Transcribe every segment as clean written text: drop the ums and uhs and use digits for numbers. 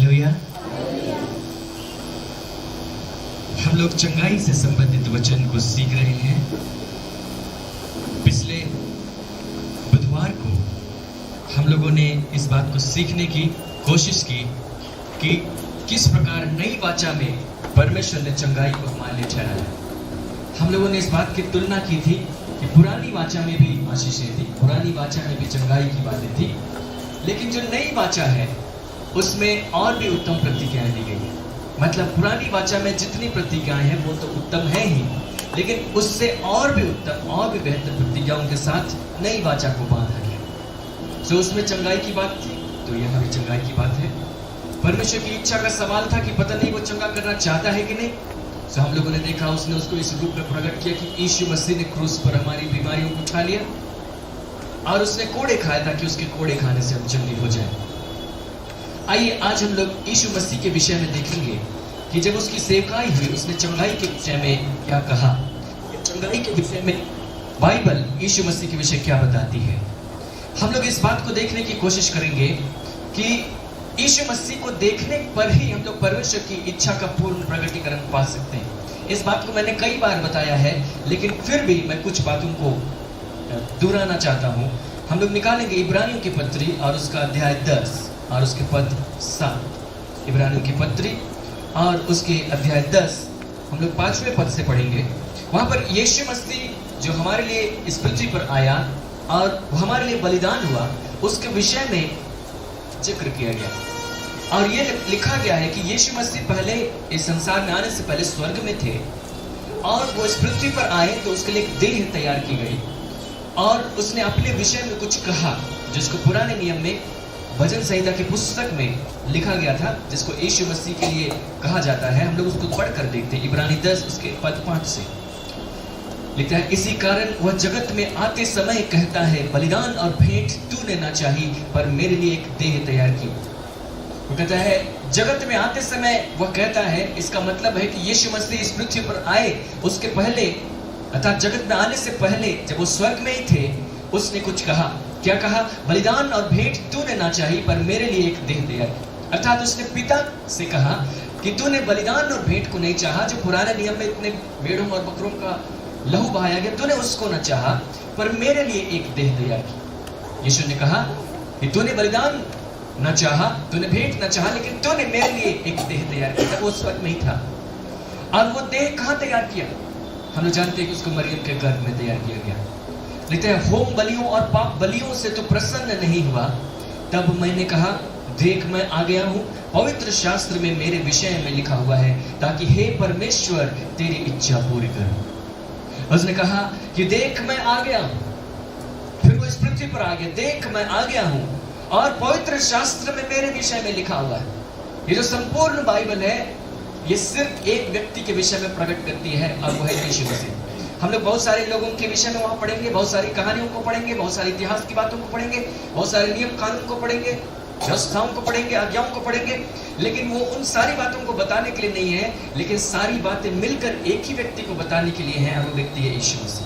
Hallelujah. हम लोग चंगाई से संबंधित वचन को सीख रहे हैं। पिछले बुधवार को हम लोगों ने इस बात को सीखने की कोशिश की कि किस प्रकार नई वाचा में परमेश्वर ने चंगाई को हमारे लिए ठहराया। हम लोगों ने इस बात की तुलना की थी कि पुरानी वाचा में भी आशीषें थी, पुरानी वाचा में भी चंगाई की बातें थी, लेकिन जो नई वाचा है उसमें और भी उत्तम प्रतिज्ञाएं दी गई है। मतलब पुरानी वाचा में जितनी प्रतिज्ञाएं हैं वो तो उत्तम है ही, लेकिन उससे और भी उत्तम और भी बेहतर प्रतिज्ञाओं के साथ नई वाचा को बांधा गया। तो उसमें चंगाई की बात थी, तो यहाँ भी चंगाई की बात है। परमेश्वर की इच्छा का सवाल था कि पता नहीं वो चंगा करना चाहता है कि नहीं। तो हम लोगों ने देखा उसने उसको इस रूप में प्रकट किया कि यीशु मसीह ने क्रूस पर हमारी बीमारियों को उठा लिया और उसने कोड़े खाए ताकि उसके कोड़े खाने से हम चंगे हो जाएं। आइए आज हम लोग यीशु मसीह के विषय में देखेंगे कि जब उसकी सेवकाई हुई उसने चंगाई के विषय में क्या कहा। चंगाई के विषय में बाइबल यीशु मसीह के विषय क्या बताती है। हम लोग इस बात को देखने की कोशिश करेंगे कि यीशु मसीह को देखने पर ही हम लोग परमेश्वर की इच्छा का पूर्ण प्रकटीकरण पा सकते हैं। इस बात को मैंने कई बार बताया है, लेकिन फिर भी मैं कुछ बातों को दोहराना चाहता हूँ। हम लोग निकालेंगे इब्रानियों की पत्री और उसका अध्याय 10 और उसके पद 7। इब्रानियों की पत्री और उसके अध्याय 10 हम लोग 5वें पद से पढ़ेंगे। वहां पर यीशु मसीह जो हमारे लिए इस पृथ्वी पर आया और वो हमारे लिए बलिदान हुआ, उसके विषय में जिक्र किया गया और ये लिखा गया है कि यीशु मसीह पहले इस संसार में आने से पहले स्वर्ग में थे और वो इस पृथ्वी पर आए तो उसके लिए एक देह तैयार की गई और उसने अपने विषय में कुछ कहा जिसको पुराने नियम में भजन संहिता की पुस्तक में लिखा गया था, जिसको यीशु मसीह के लिए कहा जाता है। हम लोग उसको पढ़कर देखते हैं। इब्रानी 10 उसके पद 5 से लिखता है, इसी कारण वह जगत में आते समय कहता है, बलिदान और भेंट तूने ना चाही पर मेरे लिए एक देह तैयार की। वो कहता है जगत में आते समय वह कहता है, इसका मतलब है कि यीशु मसीह इस पृथ्वी पर आए उसके पहले अर्थात जगत में आने से पहले जब वो स्वर्ग में ही थे उसने कुछ कहा। क्या कहा? बलिदान और भेंट तूने ना चाही पर मेरे लिए एक देह तैयार की। अर्थात उसने पिता से कहा कि तूने बलिदान और भेंट को नहीं चाहा, जो पुराने नियम में इतने भेड़ों और बकरों का लहू बहाया गया, तूने उसको न चाहा पर मेरे लिए एक देह तैयार की। यीशु ने कहा कि तूने बलिदान न चाहा, तूने भेंट न चाहा, लेकिन तूने मेरे लिए एक देह तैयार किया। वो उस वक्त में ही था और वो देह कहाँ तैयार किया? हम लोग जानते हैं कि उसको मरियम के गर्भ में तैयार किया गया। लिखते हैं, होम बलियों और पाप बलियों से तो प्रसन्न नहीं हुआ, तब मैंने कहा देख मैं आ गया हूँ, पवित्र शास्त्र में मेरे विषय में लिखा हुआ है, ताकि हे परमेश्वर तेरी इच्छा पूरी करूं। उसने कहा कि देख मैं आ गया हूं। फिर वो इस पृथ्वी पर आ गया, देख मैं आ गया हूं और पवित्र शास्त्र में मेरे विषय में लिखा हुआ है। ये जो संपूर्ण बाइबल है ये सिर्फ एक व्यक्ति के विषय में प्रकट करती है और वो है यीशु मसीह। हम लोग बहुत सारे लोगों के विषय में वहां पढ़ेंगे, बहुत सारी कहानियों को पढ़ेंगे, बहुत सारे इतिहास की बातों को पढ़ेंगे, बहुत सारे नियम कानून को पढ़ेंगे, व्यवस्थाओं को पढ़ेंगे, आज्ञाओं को पढ़ेंगे, लेकिन वो उन सारी बातों को बताने के लिए नहीं है, लेकिन सारी बातें मिलकर एक ही व्यक्ति को बताने के लिए हैं और वो व्यक्ति है यीशु मसीह।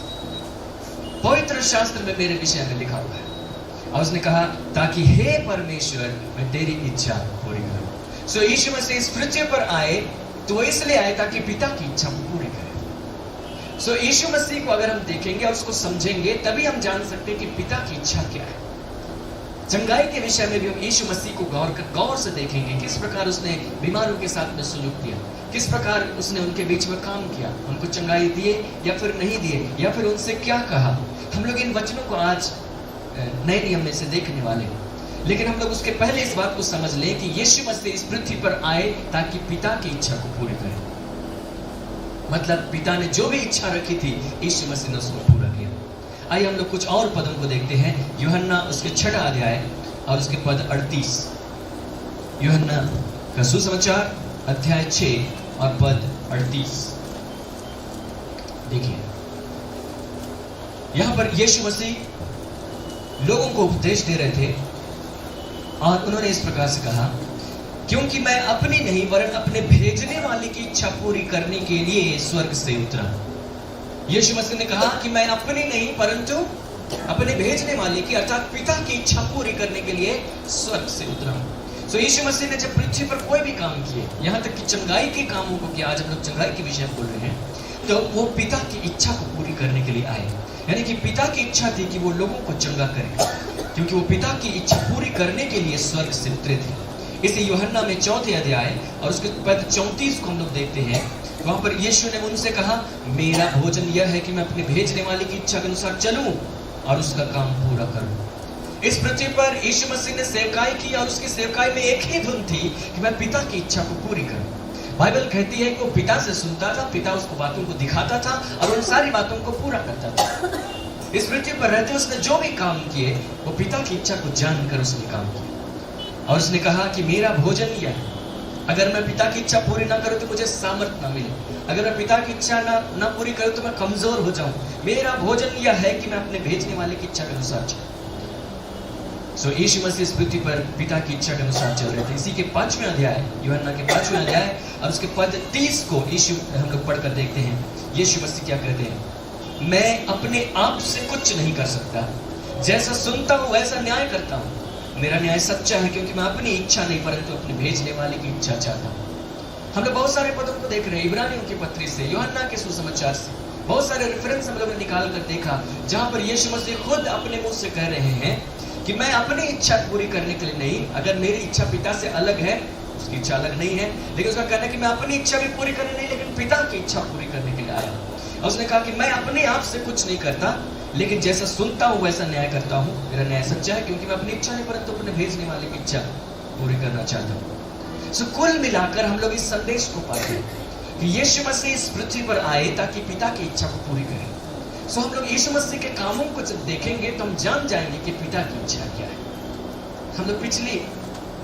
पवित्र शास्त्र में मेरे विषय में लिखा हुआ है और उसने कहा ताकि हे परमेश्वर मैं तेरी इच्छा पूरी करूं। सो यीशु मसीह इस पृथ्वी पर आए तो वो इसलिए आए ताकि पिता की इच्छा को पूरी करे। सो यीशु मसीह को अगर हम देखेंगे और उसको समझेंगे तभी हम जान सकते हैं कि पिता की इच्छा क्या है। चंगाई के विषय में भी हम यीशु मसीह को गौर से देखेंगे, किस प्रकार उसने बीमारों के साथ में सुलूक किया, किस प्रकार उसने उनके बीच में काम किया, उनको चंगाई दिए या फिर नहीं दिए या फिर उनसे क्या कहा। हम लोग इन वचनों को आज नए नियम में से देखने वाले हैं, लेकिन हम लोग उसके पहले इस बात को समझ लें कि यीशु मसीह इस पृथ्वी पर आए ताकि पिता की इच्छा को पूरी करे। मतलब पिता ने जो भी इच्छा रखी थी यीशु मसीह ने उसको पूरा किया। आइए हम लोग कुछ और पदों को देखते हैं। यूहन्ना उसके 6 अध्याय और उसके पद 38। यूहन्ना का सुसमाचार अध्याय 6 और पद 38। देखिए यहां पर यीशु मसीह लोगों को उपदेश दे रहे थे और उन्होंने इस प्रकार से कहा, क्योंकि मैं अपनी नहीं वरन अपने भेजने वाले की इच्छा पूरी करने के लिए स्वर्ग से उतरा। यीशु मसीह ने कहा कि मैं अपनी नहीं परंतु अपने भेजने वाले की अर्थात पिता की इच्छा पूरी करने के लिए स्वर्ग से उतरा हूं। सो यीशु मसीह ने जब पृथ्वी पर कोई भी काम किए, यहाँ तक कि चंगाई के कामों को किया, आज हम लोग चंगाई के विषय में बोल रहे हैं, तो वो पिता की इच्छा को पूरी करने के लिए आए। यानी कि पिता की इच्छा थी कि वो लोगों को चंगा करे, क्योंकि वो पिता की इच्छा पूरी करने के लिए स्वर्ग से उतरे थे। इसे यूहन्ना में 4 अध्याय और उसके पद 34 को हम लोग देखते हैं। वहां पर यीशु ने उनसे कहा, मेरा भोजन यह है कि मैं अपने भेजने वाले की इच्छा के अनुसार चलूं और उसका काम पूरा करूं। इस पृथ्वी पर यीशु मसीह ने सेवकाई की और उसकी सेवकाई में एक ही धुन थी कि मैं पिता की इच्छा को पूरी करूं। बाइबल कहती है कि वो पिता से सुनता था, पिता उसको बातों को दिखाता था और उन सारी बातों को पूरा करता था। इस पृथ्वी पर रहते उसने जो भी काम किए वो पिता की इच्छा को जानकर उसने काम किया। और उसने कहा कि मेरा भोजन यह है, अगर मैं पिता की इच्छा पूरी ना करूं तो मुझे सामर्थ ना मिले, अगर मैं पिता की इच्छा ना पूरी करूं तो मैं कमजोर हो जाऊं। मेरा भोजन यह है कि मैं अपने भेजने वाले की इच्छा के अनुसार चलूं। सो यीशु मसीह इस पृथ्वी पर पिता की इच्छा के अनुसार चल रहे थे। इसी के 5वें अध्याय, यूहन्ना के 5वें अध्याय और उसके पद 30 को यीशु हम लोग पढ़कर देखते हैं। यीशु मसीह क्या कहते हैं, मैं अपने आप से कुछ नहीं कर सकता, जैसा सुनता हूं वैसा न्याय करता हूं। मेरा न्याय सच्चा है, क्योंकि मैं अपनी इच्छा नहीं परंतु अपने भेजने वाले की इच्छा चाहता हूं। हम लोग बहुत सारे पदों को देख रहे हैं, इब्रानियों की पत्री से, यूहन्ना के सुसमाचार से बहुत सारे रेफरेंस हम लोगों ने निकाल कर देखा, जहां पर यीशु मसीह खुद अपने मुंह से कह रहे हैं कि मैं अपनी इच्छा पूरी करने के लिए नहीं, अगर मेरी इच्छा पिता से अलग है, उसकी इच्छा अलग नहीं है, लेकिन उसका कहना है कि मैं अपनी इच्छा भी पूरी करने नहीं, लेकिन पिता की इच्छा पूरी करने के लिए आया। और उसने कहा कि मैं अपने आप से कुछ नहीं करता, लेकिन जैसा सुनता हूं वैसा न्याय करता हूं। मेरा न्याय सच्चा है, क्योंकि मैं अपनी इच्छा नहीं परंतु अपने भेजने वाले की इच्छा पूरी करना चाहता हूं। सो कुल मिलाकर हम लोग इस संदेश को पाते हैं कि यीशु मसीह इस पृथ्वी पर आए ताकि पिता की इच्छा को पूरी करें। सो हम लोग यीशु मसीह के कामों को जब देखेंगे तो हम जान जाएंगे कि पिता की इच्छा क्या है। हम लोग पिछली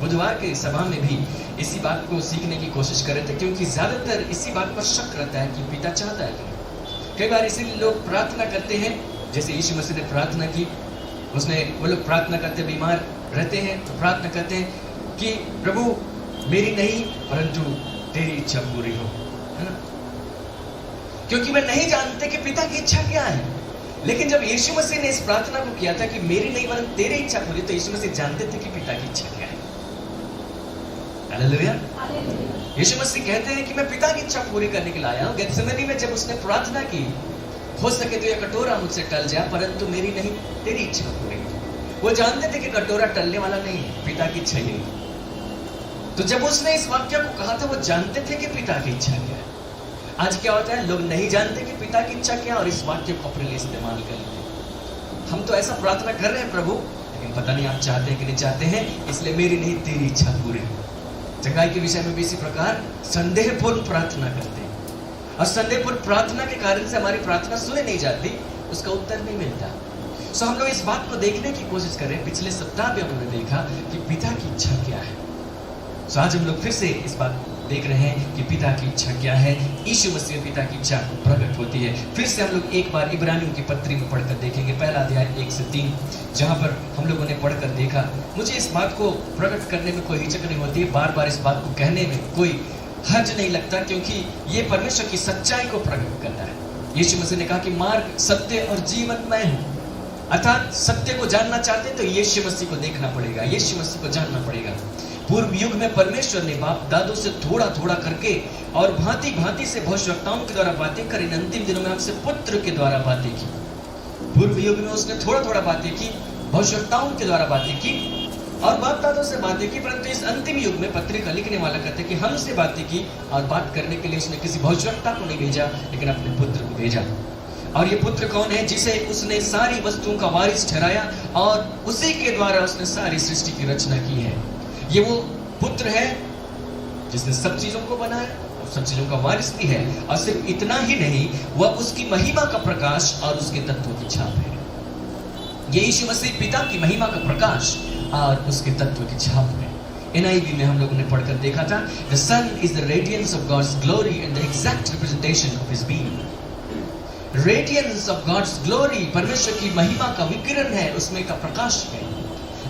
बुधवार के सभा में भी इसी बात को सीखने की कोशिश कर रहे थे, क्योंकि ज्यादातर इसी बात पर शक रहता है कि पिता चाहता है क्या। कई बार इसीलिए लोग प्रार्थना करते हैं, जैसे यीशु मसीह ने प्रार्थना की, वो लोग प्रार्थना करते बीमार रहते हैं तो प्रार्थना करते हैं कि प्रभु मेरी नहीं परंतु तेरी इच्छा पूरी हो, है ना, क्योंकि वे नहीं जानते कि पिता की इच्छा क्या है। लेकिन जब यीशु मसीह ने इस प्रार्थना को किया था कि मेरी नहीं वरन तेरी इच्छा पूरी, तो यीशु मसीह जानते थे कि पिता की इच्छा क्या है। हालेलुया। यीशु मसीह कहते हैं कि मैं पिता की इच्छा पूरी करने के लिए आया हूं। गेत्सेमनी में जब उसने प्रार्थना की, हो सके तो यह कटोरा मुझसे टल जाए परंतु मेरी नहीं तेरी इच्छा पूरी हो। वो जानते थे कि कटोरा टलने वाला नहीं है, पिता की इच्छा यही। तो जब उसने इस वाक्य को कहा था, वो जानते थे कि पिता की इच्छा क्या है। आज क्या होता है, लोग नहीं जानते कि पिता की इच्छा क्या और इस वाक्य को अपने लिए इस्तेमाल कर लेते हैं। हम तो ऐसा प्रार्थना कर रहे हैं प्रभु, लेकिन पता नहीं आप चाहते हैं कि नहीं चाहते हैं, इसलिए मेरी नहीं तेरी इच्छा पूरी हो। चंगाई के विषय में भी इसी प्रकार संदेहपूर्ण प्रार्थना करते हैं और संदेहपूर्ण प्रार्थना के कारण से हमारी प्रार्थना सुने नहीं जाती, उसका उत्तर नहीं मिलता। सो हम लोग इस बात को देखने की कोशिश कर रहे हैं। पिछले सप्ताह भी हमने देखा कि पिता की इच्छा क्या है। सो आज हम लोग फिर से इस बात देख रहे हैं कि पिता की इच्छा क्या है। यीशु मसीह पिता की इच्छा प्रकट होती है। फिर से हम लोग एक बार इब्रानियों की पत्री में पढ़कर देखेंगे, पहला अध्याय 1 से 3, जहां पर हम लोगों ने पढ़कर देखा। मुझे इस बात को प्रकट करने में कोई हिचक नहीं होती है, बार बार इस बात को कहने में कोई हर्ज नहीं लगता, क्योंकि ये परमेश्वर की सच्चाई को प्रकट करता है। यीशु मसीह ने कहा कि मार्ग, सत्य और जीवन मैं हूं। अर्थात सत्य को जानना चाहते हैं तो यीशु मसीह को देखना पड़ेगा, यीशु मसीह को जानना पड़ेगा। पूर्व युग में परमेश्वर ने बाप दादों से थोड़ा थोड़ा करके और भांति भांति से भविष्यवक्ताओं के द्वारा बातें करी, अंतिम दिनों में हमसे पुत्र के द्वारा बातें की। पूर्व युग में उसने थोड़ा थोड़ा बातें की, भविष्यवक्ताओं के द्वारा बातें की और बाप दादों से बातें की, परंतु इस अंतिम युग में पत्रिका लिखने वाला कहते कि हमसे बातें की और बात करने के लिए उसने किसी भविष्यवक्ता को नहीं भेजा, लेकिन अपने पुत्र को भेजा। और ये पुत्र कौन है? जिसे उसने सारी वस्तुओं का वारिस ठहराया और उसी के द्वारा उसने सारी सृष्टि की रचना की है। ये वो पुत्र है जिसने सब चीजों को बनाया और सब चीजों का वारिस भी है। और सिर्फ इतना ही नहीं, वह उसकी महिमा का प्रकाश और उसके तत्वों की छाप है। ये यीशु मसीह पिता की महिमा का प्रकाश और उसके तत्व की छाप है। NIV में हम लोगों ने पढ़कर देखा था, The sun is the radiance of God's glory and the exact representation of His being. Radiance of God's glory, परमेश्वर की महिमा का विकिरण है, उसमें का प्रकाश है।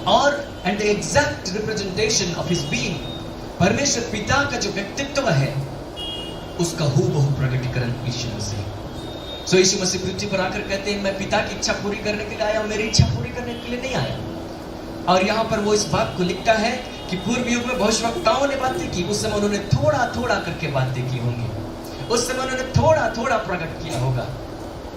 और and the exact representation of His being, परमेश्वर पिता का जो व्यक्तित्व है उसका हूबहू प्रकटीकरण यीशु मसीह। सो यीशु मसीह पृथ्वी पर आकर कहते हैं, मैं पिता की इच्छा पूरी करने के लिए आया हूं, मेरी इच्छा पूरी करने के लिए नहीं आया। और यहाँ पर वो इस बात को लिखता है कि पूर्व युग में भविष्यवक्ताओं ने बातें की, उस समय उन्होंने थोड़ा थोड़ा करके बातें की होंगी, उस समय उन्होंने थोड़ा थोड़ा प्रकट किया होगा,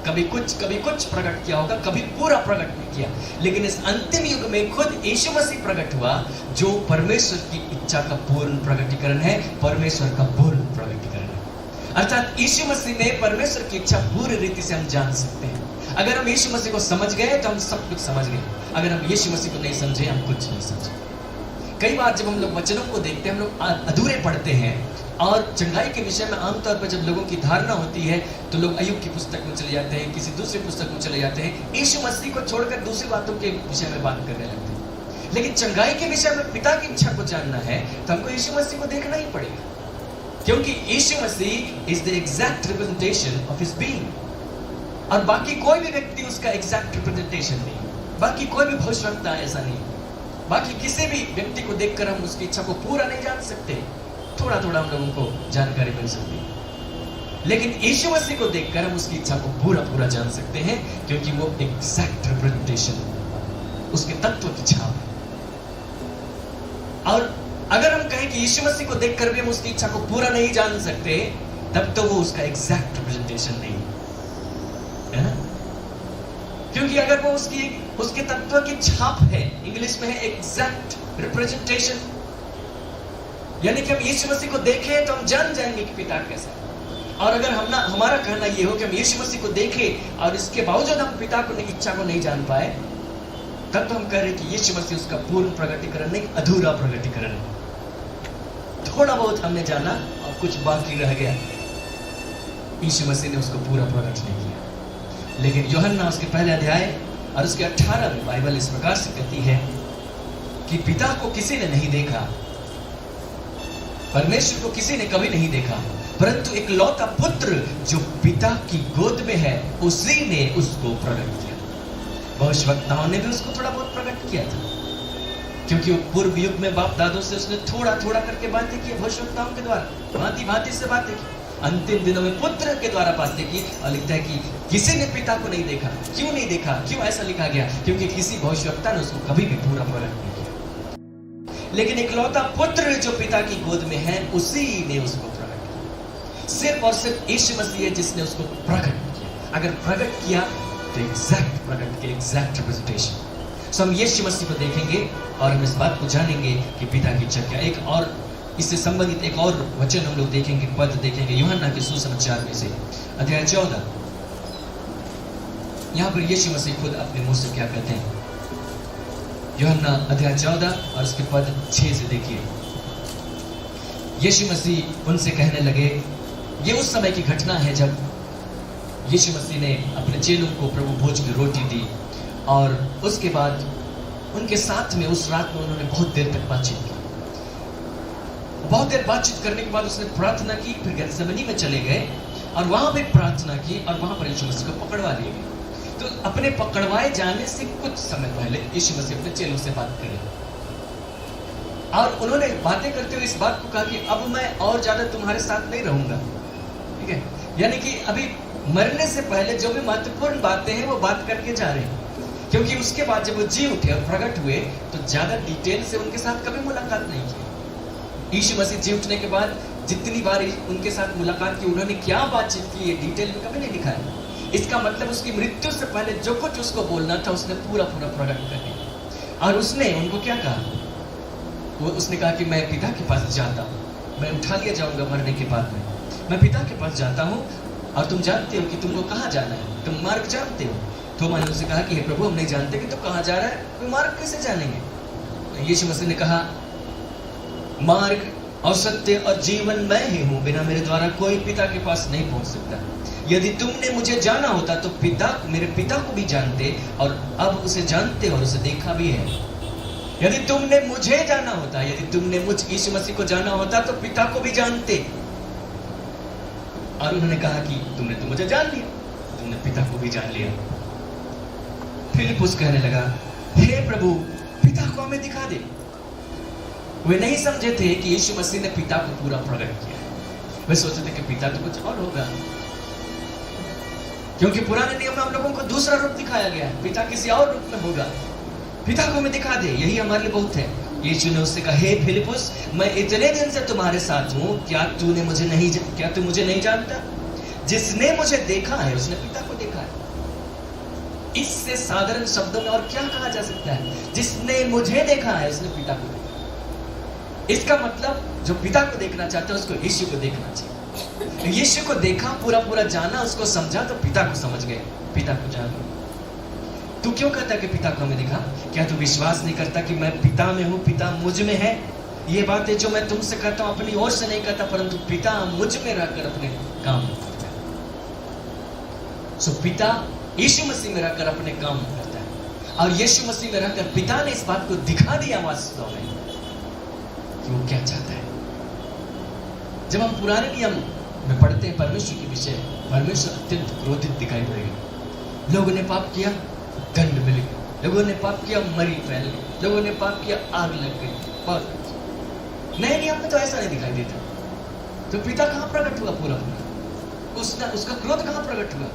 कभी कुछ प्रकट किया होगा, कभी पूरा प्रकट नहीं किया। लेकिन इस अंतिम युग में खुद यीशु मसीह प्रकट हुआ, जो परमेश्वर की इच्छा का पूर्ण प्रकटीकरण है, परमेश्वर का पूर्ण प्रकटीकरण है। अर्थात यीशु मसीह में परमेश्वर की इच्छा पूरी रीति से हम जान सकते हैं। अगर हम यीशु मसीह को समझ गए तो हम सब कुछ समझ गए, अगर हम यीशु मसीह को नहीं समझे हम कुछ नहीं समझे। कई बार जब हम लोग वचनों को देखते हैं, हम लोग अधूरे पढ़ते हैं, और चंगाई के विषय में आमतौर पर जब लोगों की धारणा होती है तो लोग अय्यूब की पुस्तक में चले जाते हैं, किसी दूसरी पुस्तक में चले जाते हैं, यीशु मसीह को छोड़कर दूसरी बातों के विषय में बात करने लगते हैं। लेकिन चंगाई के विषय में पिता की इच्छा को जानना है तो हमको यीशु मसीह को देखना ही पड़ेगा, क्योंकि Yeshu Masih is the exact representation of his being, और बाकी कोई भी व्यक्ति उसका एग्जैक्ट रिप्रेजेंटेशन नहीं, बाकी कोई भी भविष्यवक्ता ऐसा नहीं, बाकी किसी भी व्यक्ति को देखकर हम उसकी इच्छा को पूरा नहीं जान सकते, थोड़ा थोड़ा हम लोगों को जानकारी मिल सकती है। लेकिन यीशु मसीह को देखकर हम उसकी इच्छा को पूरा पूरा जान सकते हैं, क्योंकि वो एग्जैक्ट रिप्रेजेंटेशन, उसके तत्व की छाप है। और अगर हम कहें कि यीशु मसीह को देखकर भी हम उसकी इच्छा को पूरा नहीं जान सकते, तब तो वो उसका एग्जैक्ट रिप्रेजेंटेशन नहीं है ना, क्योंकि अगर वो उसके तत्व की छाप है, इंग्लिश में है एग्जैक्ट रिप्रेजेंटेशन, यानी कि हम यीशु मसीह को देखें तो हम जान जाएंगे कि पिता कैसा है। और अगर हमारा कहना यह हो कि हम यीशु मसीह को देखें और इसके बावजूद हम पिता को इच्छा को नहीं जान पाए, तब तो हम कह रहे हैं कि यीशु मसीह उसका पूर्ण प्रकटीकरण नहीं, अधूरा प्रकटीकरण है। थोड़ा बहुत हमने जाना और कुछ बाकी रह गया, यीशु मसीह ने उसको पूरा प्रकट नहीं किया। लेकिन यूहन्ना उसके पहले अध्याय और उसके 18 में बाइबल इस प्रकार से कहती है कि पिता को किसी ने नहीं देखा, परमेश्वर को किसी ने कभी नहीं देखा, परंतु एक लौता पुत्र जो पिता की गोद में है, उसी ने उसको प्रकट किया। भविष्यवक्ताओं ने भी उसको थोड़ा बहुत प्रकट किया था, क्योंकि वो पूर्व युग में बाप दादों से उसने थोड़ा थोड़ा करके बातें की, भविष्यवक्ताओं के द्वारा भांति भांति से बातें की, अंतिम दिनों में पुत्र के द्वारा बातें की। और लिखता है कि किसी ने पिता को नहीं देखा। क्यों नहीं देखा, क्यों ऐसा लिखा गया? क्योंकि किसी भविष्यवक्ता ने उसको कभी भी पूरा प्रकट नहीं किया, लेकिन इकलौता पुत्र जो पिता की गोद में है, उसी ने उसको प्रकट किया। सिर्फ और सिर्फ यीशु मसीह है जिसने उसको प्रकट किया। अगर प्रकट किया तो एग्जैक्ट प्रकट किया, एग्जैक्ट रिप्रेजेंटेशन। सो हम यीशु मसीह को देखेंगे और हम इस बात को जानेंगे कि पिता की इच्छा क्या। एक और इससे संबंधित एक और वचन हम लोग देखेंगे, पद देखेंगे यूहन्ना के सुसमाचार में से अध्याय 14। यहाँ पर यीशु मसीह खुद अपने मुंह से क्या कहते हैं, यूहन्ना अध्याय 14 और उसके पद 6 से देखिए। यीशु मसीह उनसे कहने लगे, ये उस समय की घटना है जब यीशु मसीह ने अपने चेलों को प्रभु भोज की रोटी दी, और उसके बाद उनके साथ में उस रात में उन्होंने बहुत देर तक बातचीत की। बहुत देर बातचीत करने के बाद उसने प्रार्थना की, फिर गेत्सेमनी में चले गए और वहां पे प्रार्थना की, और वहां पर यीशु मसीह को पकड़वा लिए गए। तो अपने पकड़वाए जाने से कुछ समय पहले यीशु मसीह अपने चेलों से बात करें, और उन्होंने बातें करते हुए इस बात को कहा कि अब मैं और ज्यादा तुम्हारे साथ नहीं रहूंगा, ठीक है। यानी कि अभी मरने से पहले जो भी महत्वपूर्ण बातें हैं वो बात करके जा रहे हैं, क्योंकि उसके बाद जब वो जी उठे और प्रकट हुए तो ज्यादा डिटेल से उनके साथ कभी मुलाकात नहीं की। यीशु मसीह जी उठने के बाद जितनी बार उनके साथ मुलाकात की, उन्होंने क्या बातचीत की, ये डिटेल में कभी नहीं लिखा है। इसका मतलब उसकी मृत्यु से पहले जो कुछ उसको बोलना था उसने पूरा पूरा प्रकट कर दिया। और उसने उनको क्या कहा, वो उसने कहा कि मैं पिता के पास जाता हूँ, मैं उठा लिया जाऊंगा मरने के बाद में, मैं पिता के पास जाता हूँ, और तुम जानते हो कि तुमको कहाँ जाना है, तुम मार्ग जानते हो। तो मैंने उससे कहा कि हे प्रभु, हम नहीं जानते कि तू कहाँ जा रहा है, कोई मार्ग कैसे जानेंगे? तो यीशु मसीह ने कहा, मार्ग और सत्य और जीवन मैं ही हूँ, बिना मेरे द्वारा कोई पिता के पास नहीं पहुंच सकता। यदि तुमने मुझे जाना होता तो मेरे पिता को भी जानते, और अब उसे जानते और उसे देखा भी है। यदि तुमने मुझे जाना होता, यदि तुमने मुझ यीशु मसीह को जाना होता तो पिता को भी जानते। और उन्होंने कहा कि तुमने तो मुझे जान लिया, तुमने पिता को भी जान लिया। फिलिप्पुस कहने लगा, हे प्रभु, पिता को हमें दिखा दे। वे नहीं समझे थे कि यीशु मसीह ने पिता को पूरा प्रकट किया। वे सोचते थे कि पिता तो कुछ और होगा, क्योंकि पुराने नियम में हम लोगों को दूसरा रूप दिखाया गया है, पिता किसी और रूप में होगा। पिता को हमें दिखा दे, यही हमारे लिए बहुत है। यीशु ने उससे कहा, हे फिलिपुस, मैं इतने दिन से तुम्हारे साथ हूं, क्या तू मुझे नहीं जानता? जिसने मुझे देखा है उसने पिता को देखा है। इससे साधारण शब्दों में और क्या कहा जा सकता है? जिसने मुझे देखा है उसने पिता को देखा। इसका मतलब जो पिता को देखना चाहता है उसको यीशु को देखना चाहिए। यीशु को देखा, पूरा जाना, उसको समझा तो पिता को समझ गए, पिता को जान गए। तू क्यों कहता है कि पिता को हमें दिखा? क्या तू विश्वास नहीं करता कि मैं पिता में हूं, पिता मुझ में है? ये बातें जो मैं तुमसे कहता हूं अपनी ओर से नहीं कहता, परंतु पिता मुझ में रहकर अपने काम करता है। सो पिता यीशु मसीह में रहकर अपने काम करता है, और यीशु मसीह में रहकर पिता ने इस बात को दिखा दिया वास्तव में कि वो क्या चाहता है। जब हम पुराने नियम में पढ़ते हैं परमेश्वर के विषय, परमेश्वर अत्यंत क्रोधित दिखाई पड़ेगा। लोगों ने पाप किया, दंड मिल गया। लोगों ने पाप किया, मरी फैल गई। लोगों ने पाप किया, आग लग गई। और नए नियम में तो ऐसा नहीं दिखाई देता। तो पिता कहां प्रकट हुआ? पूरा उसका क्रोध कहां प्रकट हुआ?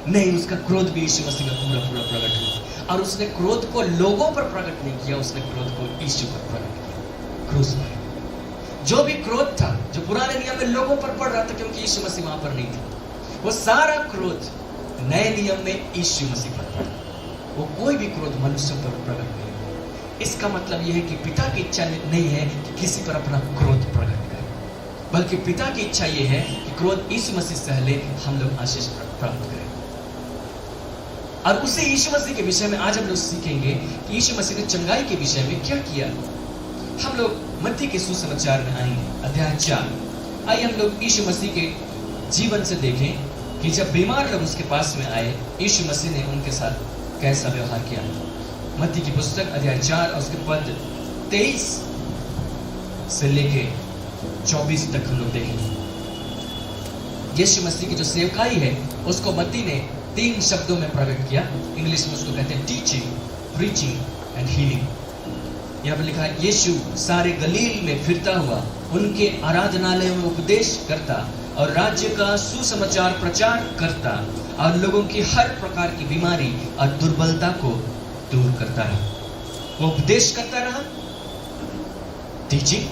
नहीं, उसका क्रोध भी यीशु मसीह में पूरा प्रकट हुआ। और उसने क्रोध को लोगों पर प्रकट नहीं किया, उसने क्रोध को यीशु पर प्रकट किया क्रूस पर। जो भी क्रोध था जो पुराने नियम में लोगों पर पड़ रहा था, क्योंकि यीशु मसीह वहां पर नहीं था, वो सारा क्रोध नए नियम में यीशु मसीह पर पड़ा। वो कोई भी क्रोध मनुष्य पर प्रकट नहीं हुआ। इसका मतलब यह है कि पिता की इच्छा नहीं है कि किसी पर अपना क्रोध प्रकट करे, बल्कि पिता की इच्छा यह है कि क्रोध यीशु मसीह से पहले हम लोग आशीष प्राप्त करें। और उसी यीशु मसीह के विषय में आज हम लोग सीखेंगे कि यीशु मसीह ने चंगाई के विषय में क्या किया। हम लोग मत्ती के सुसमाचार में आएंगे, अध्याय 4। आइए हम लोग यीशु मसीह के जीवन से देखें कि जब बीमार लोग उसके पास में आए, यीशु मसीह ने उनके साथ कैसा व्यवहार किया। मत्ती की पुस्तक अध्याय 4 और उसके पद 23 से लेके 24 तक हम लोग देखेंगे। यीशु मसीह की जो सेवकाई है उसको मत्ती ने 3 शब्दों में प्रकट किया। इंग्लिश में उसको कहते हैं टीचिंग, प्रीचिंग एंड हीलिंग। यहाँ पर लिखा है, यीशु सारे गलील में फिरता हुआ उनके आराधनालय में उपदेश करता और राज्य का सुसमाचार प्रचार करता और लोगों की हर प्रकार की बीमारी और दुर्बलता को दूर करता रहा। वो उपदेश करता रहा, टीचिंग,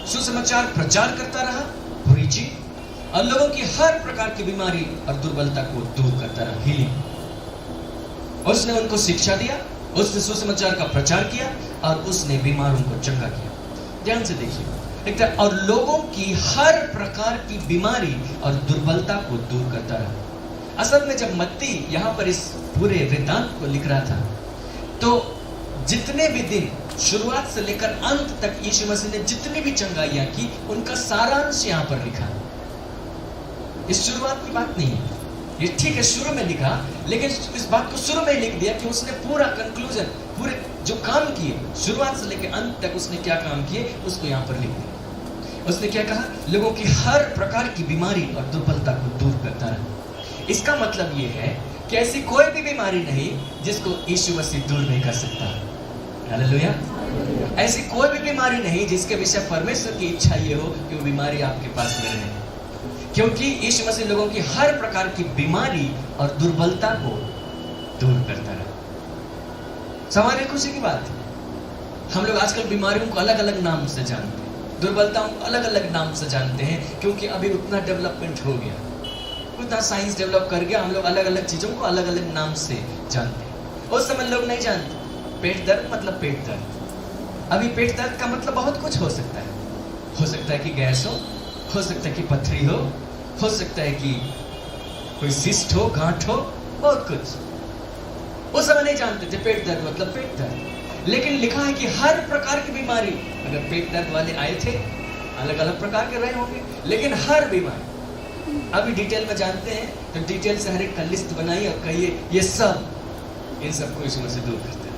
सुसमाचार प्रचार करता रहा, प्रीचिंग, और लोगों की हर प्रकार की बीमारी और दुर्बलता को दूर करता रहा, हीलिंग। उसने उनको शिक्षा दिया, उसने सुसमाचार का प्रचार किया और उसने बीमारों को चंगा किया। ध्यान से देखिए, और लोगों की हर प्रकार की बीमारी और दुर्बलता को दूर करता रहा। असल में जब मत्ती यहाँ पर इस पूरे वृत्तांत को लिख रहा था, तो जितने भी दिन शुरुआत से लेकर अंत तक यीशु मसीह ने जितनी भी चंगाइयां की, उनका सारांश यहाँ पर लिखा। इस शुरुआत की बात नहीं है, ये ठीक है शुरू में लिखा, लेकिन इस बात को शुरू में लिख दिया कि उसने पूरा कंक्लूजन, पूरे जो काम किए शुरुआत से लेकर अंत तक उसने क्या काम किए उसको यहाँ पर लिख दिया। उसने क्या कहा? लोगों की हर प्रकार की बीमारी और दुर्बलता को दूर करता रहा। इसका मतलब ये है कि ऐसी कोई भी बीमारी नहीं जिसको यीशु मसीह दूर नहीं कर सकता। हालेलुया। ऐसी कोई भी बीमारी नहीं जिसके विषय परमेश्वर की इच्छा ये हो कि वो बीमारी आपके पास में रहे, क्योंकि यीशु मसीह लोगों की हर प्रकार की बीमारी और दुर्बलता को दूर करता रहा। हमारी खुशी की बात है, हम लोग आजकल बीमारियों को अलग अलग नाम से जानते हैं, दुर्बलताओं को अलग अलग नाम से जानते हैं, क्योंकि अभी उतना डेवलपमेंट हो गया, उतना साइंस डेवलप कर गया, हम लोग अलग अलग चीजों को अलग अलग नाम से जानते हैं। उस समय लोग नहीं जानते। पेट दर्द मतलब पेट दर्द, अभी पेट दर्द का मतलब बहुत कुछ हो सकता है कि गैस हो सकता है कि पथरी हो सकता है कि कोई सिस्ट हो, गांठ हो, बहुत कुछ। उस समय नहीं जानते थे पेट दर्द मतलब पेट दर्द, लेकिन लिखा है कि हर प्रकार की बीमारी, अगर पेट दर्द वाले आए थे अलग अलग प्रकार के रहे होंगे, लेकिन हर बीमारी अभी डिटेल में जानते हैं, तो डिटेल से हर एक का लिस्ट बनाइए और कहिए ये सब, इन सबको यीशु मसीह दूर करते हैं।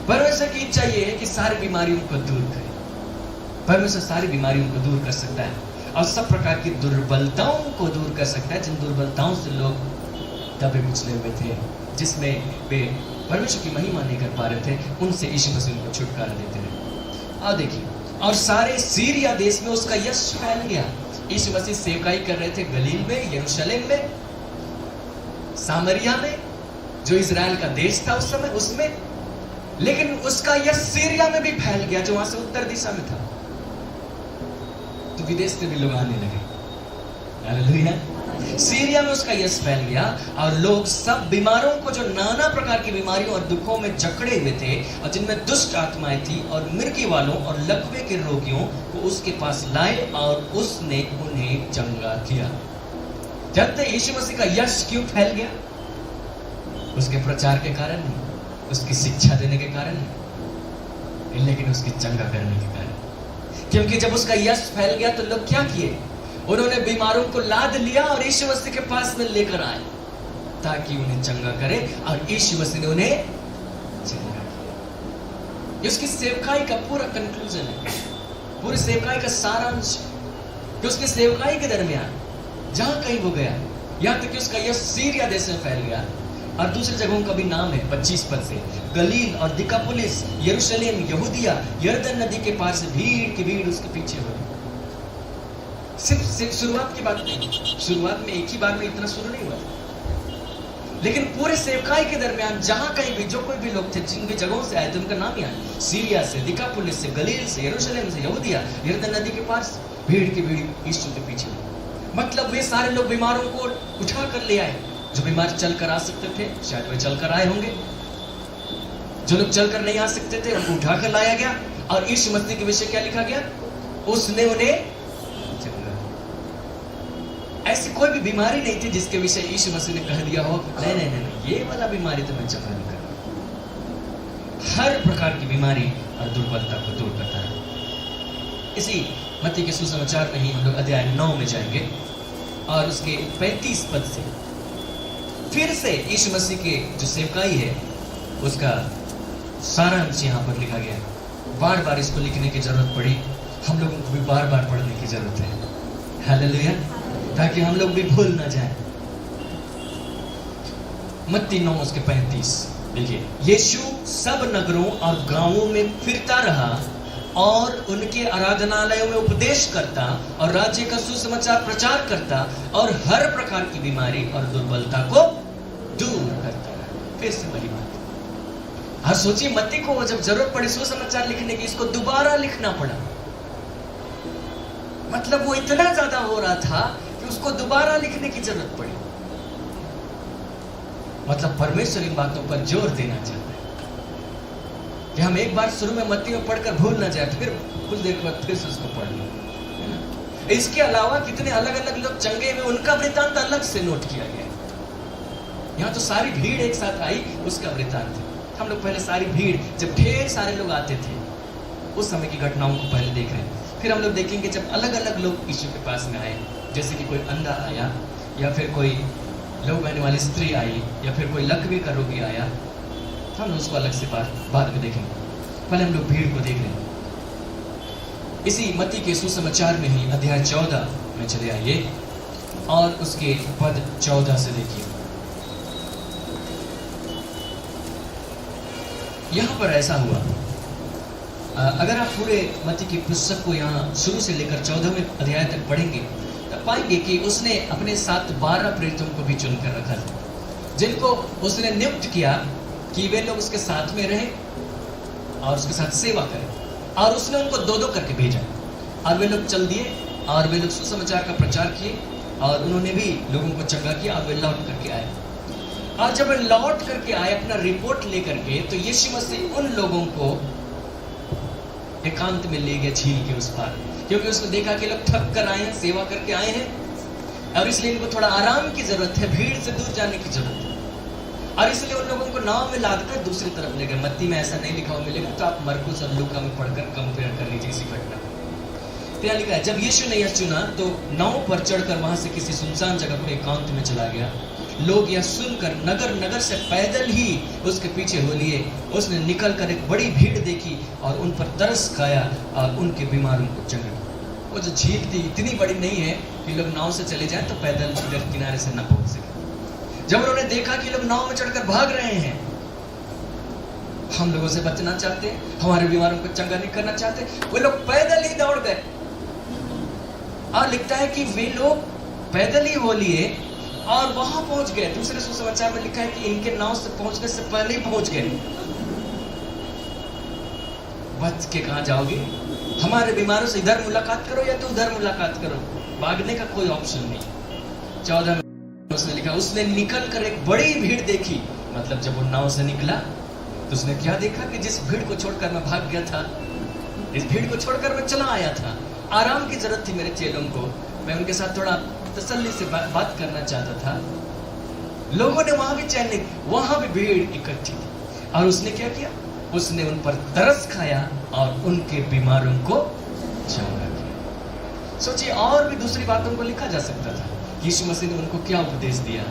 परमेश्वर की इच्छा ये है कि सारी बीमारियों को दूर करे। परमेश्वर सारी बीमारियों को दूर कर सकता है और सब प्रकार की दुर्बलताओं को दूर कर सकता है, जिन दुर्बलताओं से लोग दबे कुचले हुए थे, जिसमें वे परमेश्वर की महिमा नहीं कर पा रहे थे, उनसे यीशु मसीह उनको छुटकारा देते रहे। और देखिए, और सारे सीरिया देश में उसका यश फैल गया। यीशु मसीह सेवकाई कर रहे थे गलील में, यरूशलेम में, सामरिया में, जो इजराइल का देश था उस समय, उसमें, लेकिन उसका यश सीरिया में भी फैल गया, जो वहां से उत्तर दिशा में था। तो विदेश से भी लोग आने लगे। हालेलुया। सीरिया में उसका यश फैल गया और लोग सब बीमारों को, जो नाना प्रकार की बीमारियों और दुखों में जकड़े हुए थे और जिनमें दुष्ट आत्माएं थी, और मिर्गी वालों और लकवे के रोगियों को उसके पास लाए और उसने उन्हें चंगा किया। जानते यीशु मसीह का यश क्यों फैल गया? उसके प्रचार के कारण नहीं, उसकी शिक्षा देने के कारण नहीं, लेकिन उसकी चंगा करने के कारण। क्योंकि जब उसका यश फैल गया तो लोग क्या किए? उन्होंने बीमारों को लाद लिया और यीशु मसीह के पास में लेकर आए ताकि उन्हें चंगा करे, और यीशु मसीह ने उन्हें चंगा किया। ये उसकी सेवकाई का पूरा कंक्लूजन है, पूरी सेवकाई का सारांश। कि उसकी सेवकाई के दरमियान जहां कहीं वो गया, यहां तक कि उसका यश सीरिया देश में फैल गया, और दूसरी जगहों का भी नाम है 25 पद से। गलील और दिकापुलिस, यरूशलेम, यहूदिया, यरदन नदी के पार से भीड़ की भीड़ उसके पीछे हो गई। सिर्फ शुरुआत की बात नहीं, शुरुआत में एक ही बार में इतना शुरू नहीं हुआ, लेकिन पूरे सेवकाई के दरमियान जहां कहीं भी जो कोई भी लोग थे, जिन भी जगहों से आए थे, उनका नाम यहाँ है। सीरिया से, दिकापुलिस से, गलील से, यरूशलेम से, यहूदिया, यरदन नदी के पार से भीड़ की भीड़ यीशु के पीछे। मतलब वे सारे लोग बीमारों को उठा कर ले आए। जो बीमार चलकर आ सकते थे, शायद वे चलकर आए होंगे। जो लोग चलकर नहीं आ सकते थे, उनको उठाकर लाया गया। और यीशु मसीह के विषय क्या लिखा गया? उसने उन्हें, ऐसी कोई भी बीमारी नहीं थी जिसके विषय यीशु मसीह ने कह दिया हो नहीं नहीं नहीं, ये वाला बीमारी तो मैं चंगा नहीं कर। हर प्रकार की बीमारी और दुर्बलता को दूर करता है। इसी मत्ती के सुसमाचार में ही हम लोग अध्याय 9 में जाएंगे और उसके 35 पद से फिर से यीशु मसीह के जो सेवकाई है उसका सारांश यहाँ पर लिखा गया है। बार बार इसको लिखने की जरूरत पड़ी, हम लोगों को भी बार बार पढ़ने की जरूरत है। हालेलुया। ताकि हम लोग भी भूल ना जाएं। मत्ती 9 उसके 35 देखिए, यीशु सब नगरों और गांवों में फिरता रहा और उनके आराधनालयों में उपदेश करता और राज्य का सुसमाचार प्रचार करता और हर प्रकार की बीमारी और दुर्बलता को दूर करता रहा। फिर से बड़ी बात। हाँ सोचिए, मत्ती को जब जरूरत पड़ी सुसमाचार लिखने की, इसको दोबारा लिखना पड़ा। मतलब वो इतना ज्यादा हो रहा था कि उसको दोबारा लिखने की जरूरत पड़ी। मतलब परमेश्वर इन बातों पर जोर देना चाहता है कि हम एक बार शुरू में मत्ती में पढ़कर भूल ना जाए, फिर कुछ देर बाद फिर से उसको पढ़ लो। इसके अलावा कितने अलग अलग लोग चंगे में, उनका वृत्तांत अलग से नोट किया गया। यहाँ तो सारी भीड़ एक साथ आई, उसका वृत्तांत। हम लोग पहले सारी भीड़, जब ढेर सारे लोग आते थे, उस समय की घटनाओं को पहले देख रहे हैं। फिर हम लोग देखेंगे जब अलग अलग लोग यीशु के पास में आए, जैसे कि कोई अंधा आया, या फिर कोई लहू बहने वाली स्त्री आई, या फिर कोई लकवे का रोगी आया। हम लोग उसको अलग से बाद में देखेंगे। पहले हम लोग भीड़ को देख रहे हैं। इसी मत्ती के सुसमाचार में ही अध्याय 14 में चले आइए और उसके पद 14 से देखिए। यहां पर ऐसा हुआ, अगर आप पूरे मत्ती की पुस्तक को यहाँ शुरू से लेकर 14वें अध्याय तक पढ़ेंगे तब पाएंगे कि उसने अपने साथ 12 प्रेरितों को भी चुनकर रखा था, जिनको उसने नियुक्त किया कि वे लोग उसके साथ में रहें और उसके साथ सेवा करें। और उसने उनको 2-2 करके भेजा और वे लोग चल दिए और वे लोग सुसमाचार का प्रचार किए और उन्होंने भी लोगों को चंगा किया और वे लौट करके आए। और जब वे लौट करके आए अपना रिपोर्ट लेकर के, तो यीशु मसीह उन लोगों को एकांत में ले गया झील के उस पार, क्योंकि उसने देखा कि लोग थक कर आए हैं, सेवा करके आए हैं और इसलिए इनको थोड़ा आराम की जरूरत है, भीड़ से दूर जाने की जरूरत है। और इसलिए उन लोगों को नाव में लादकर दूसरी तरफ ले गए। मत्ती में ऐसा नहीं लिखा हुआ मिलेगा, तो आप मरकुस और लूका में पढ़कर कंपेयर कर लीजिए इसी घटना को। क्या लिखा है? जब यीशु ने यह चुना तो नाव पर चढ़कर वहां से किसी सुनसान जगह पर एकांत में चला गया। लोग यह सुनकर नगर नगर से पैदल ही उसके पीछे हो लिए। उसने निकलकर एक बड़ी भीड़ देखी और उन पर तरस खाया और उनके बीमारों को चंगा। वो जो झील थी इतनी बड़ी नहीं है कि लोग नाव से चले जाएं तो पैदल इधर किनारे से न पहुंच सके। जब उन्होंने देखा कि लोग नाव में चढ़कर भाग रहे हैं, हम लोगों से बचना चाहते हैं, हमारे बीमारों को चंगा नहीं करना चाहते, वो लोग पैदल ही दौड़ गए। और लिखता है कि वे लोग पैदल ही हो लिए और वहां पहुंच गए। दूसरे सुसमाचार में लिखा है कि इनके नाव से पहुंचने से पहले ही पहुंच गए। बच के कहाँ जाओगे? हमारे बीमारों से इधर मुलाकात करो या तो उधर मुलाकात करो, भागने का कोई ऑप्शन नहीं। 14 में उसने लिखा, उसने निकल कर एक बड़ी भीड़ देखी। मतलब जब वो नाव से निकला तो उसने क्या देखा कि जिस भीड़ को छोड़कर मैं भाग गया था, इस भीड़ को छोड़कर मैं चला आया था। आराम की जरूरत थी मेरे चेलों को, मैं उनके साथ थोड़ा तसल्ली से बात करना चाहता था। लोगों ने वहां भी चैन नहीं, वहां भी भीड़ इकट्ठी थी। और उसने क्या किया? उसने उन पर तरस खाया और उनके बीमारों को चंगा किया। सोचिए, और भी दूसरी बातों को लिखा जा सकता था। यीशु मसीह ने उनको क्या उपदेश दिया,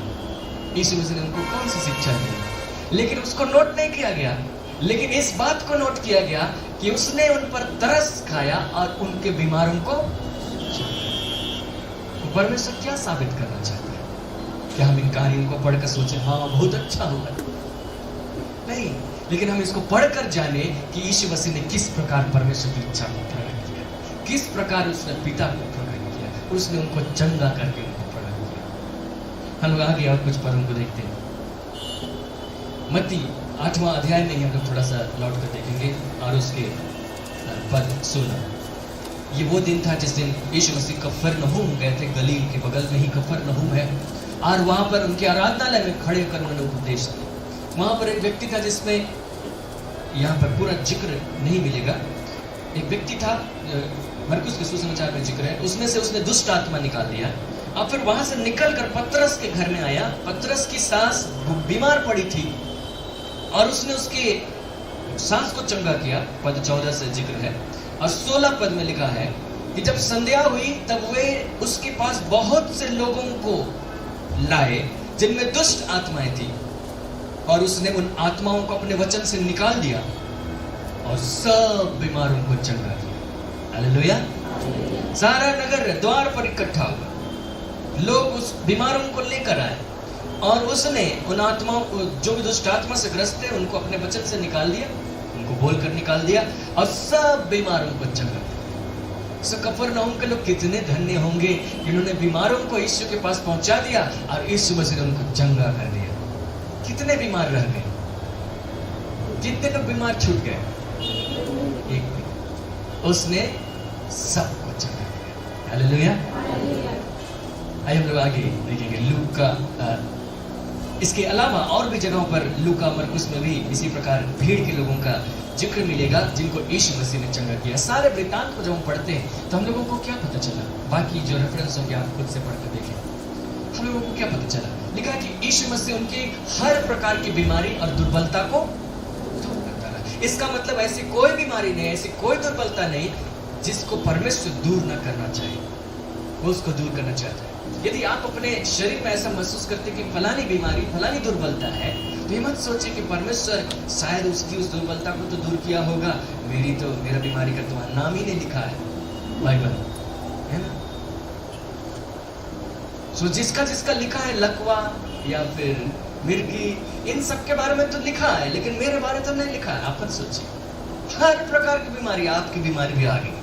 यीशु मसीह ने उनको कौन सी शिक्षा दी, लेकिन उसको नोट नहीं किया गया। लेकिन इस बात को नोट किया गया कि उसने उन पर तरस खाया और उनके बीमारों को परमेश्वर क्या साबित करना चाहता है? क्या हम इन कहानियों को पढ़कर सोचे हाँ बहुत अच्छा होगा? नहीं, लेकिन हम इसको पढ़कर जाने कि यीशु मसीह ने किस प्रकार परमेश्वर की इच्छा को प्रकट किया, किस प्रकार उसने पिता को प्रकट किया, उसने उनको चंगा करके उनको प्रकट किया। हम लोग आगे और कुछ पदों को देखते हैं। मत्ती 8वां अध्याय में हम लोग थोड़ा सा लौट कर देखेंगे और उसके पद 16। ये वो दिन था जिस दिन यीशु मसीह कफरनहूम गए थे। गलील के बगल में ही कफरनहूम है और वहां पर उनके आराधनालय में खड़े होकर उन्होंने उपदेश दिया। वहां पर एक व्यक्ति था जिसमें यहाँ पर पूरा जिक्र नहीं मिलेगा। एक व्यक्ति था, मरकुस के सुसमाचार में जिक्र है, उसमें से उसने दुष्ट आत्मा निकाल दिया और फिर वहां से निकलकर पतरस के घर में आया। पतरस की सास बीमार पड़ी थी और उसने उसके सांस को चंगा किया। पद 14 से जिक्र है और 16 पद में लिखा है कि जब संध्या हुई तब वे उसके पास बहुत से लोगों को लाए जिनमें दुष्ट आत्माएं थी और उसने उन आत्माओं को अपने वचन से निकाल दिया और सब बीमारों को चंगा किया। हालेलुया। सारा नगर द्वार पर इकट्ठा हुआ, लोग उस बीमारों को लेकर आए और उसने उन आत्माओं को, जो भी दुष्ट आत्मा से ग्रस्त थे, उनको अपने वचन से निकाल दिया, उनको बोलकर निकाल दिया और सब बीमारों को चंगा किया। सो कफरनहूम के लोग कितने धन्य होंगे, इन्होंने बीमारों को यीशु के पास पहुंचा दिया और यीशु मसीह ने उनको चंगा कर दिया। कितने बीमार रह गए, कितने लोग बीमार छूट गए, एक उसने सबको चंगा किया। हालेलुया। आइए हम लोग आगे देखेंगे लूका। इसके अलावा और भी जगहों पर लूका मरकुस में भी इसी प्रकार भीड़ के लोगों का जिक्र मिलेगा जिनको यीशु मसीह ने चंगा किया। सारे वृत्तांत को जब हम पढ़ते हैं तो हम लोगों को क्या पता चला? बाकी जो रेफरेंस होंगे आप खुद से पढ़कर देखें। हम लोगों को क्या पता चला? लिखा कि यीशु मसीह उनकी हर प्रकार की बीमारी और दुर्बलता को दूर करता रहा। इसका मतलब ऐसी कोई बीमारी नहीं, ऐसी कोई दुर्बलता नहीं जिसको परमेश्वर दूर न करना चाहे, वो उसको दूर करना चाहता है। यदि आप अपने शरीर में ऐसा महसूस करते कि फलानी बीमारी, फलानी दुर्बलता है, तो ये मत सोचिए कि परमेश्वर शायद उसकी उस दुर्बलता को तो दूर किया होगा, मेरा बीमारी का तो नाम ही नहीं लिखा है बाइबल, है ना? सो जिसका जिसका लिखा है लकवा या फिर मिर्गी, इन सब के बारे में तो लिखा है, लेकिन मेरे बारे में तो नहीं लिखा है। आप मत सोचिए, हर प्रकार की बीमारी, आपकी बीमारी भी आ गई,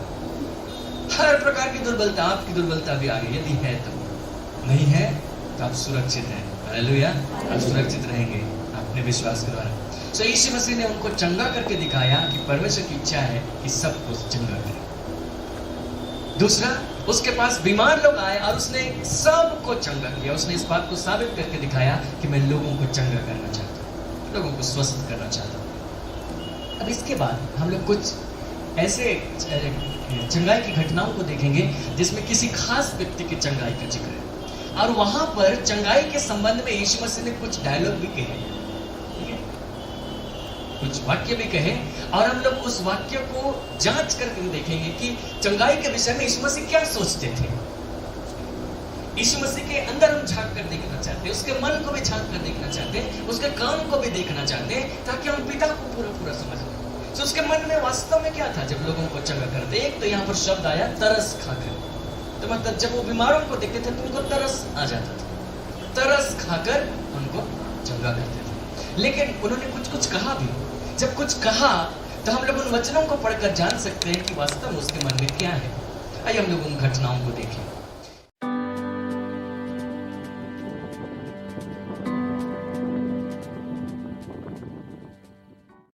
हर प्रकार की दुर्बलता, आपकी दुर्बलता भी आ गई। यदि है तो, नहीं है तो आप सुरक्षित हैं। हालेलुया। आप सुरक्षित रहेंगे अपने विश्वास के द्वारा। सो यीशु मसीह ने उनको चंगा करके दिखाया कि परमेश्वर की इच्छा है कि सबको चंगा करे। दूसरा, उसके पास बीमार लोग आए और उसने सबको चंगा किया। उसने इस बात को साबित करके दिखाया कि मैं लोगों को चंगा करना चाहता हूँ, लोगों को स्वस्थ करना चाहता हूँ। अब इसके बाद हम लोग कुछ ऐसे चंगाई की घटनाओं को देखेंगे जिसमें किसी खास व्यक्ति की चंगाई का जिक्र है और वहां पर चंगाई के संबंध में यीशु मसीह ने कुछ डायलॉग भी कहे, ठीक है, कुछ वाक्य भी कहे और हम लोग उस वाक्य को जांच करके देखेंगे कि चंगाई के विषय में यीशु मसीह क्या सोचते थे। यीशु मसीह के अंदर हम झांक कर देखना चाहते हैं, उसके मन को भी झांक कर देखना चाहते हैं, उसके काम को भी देखना चाहते हैं ताकि हम पिता को पूरा पूरा समझ लें। तो उसके मन में वास्तव में क्या था जब लोगों को चंगा करते? एक तो यहाँ पर शब्द आया तरस खाकर, तो मतलब जब वो बीमारों को देखते थे तो उनको तरस आ जाता था, तरस खाकर उनको चंगा करते थे। लेकिन उन्होंने कुछ कुछ कहा भी। जब कुछ कहा तो हम लोग उन वचनों को पढ़कर जान सकते हैं कि वास्तव में उसके मन में क्या है। आइए हम लोग उन घटनाओं को देखें।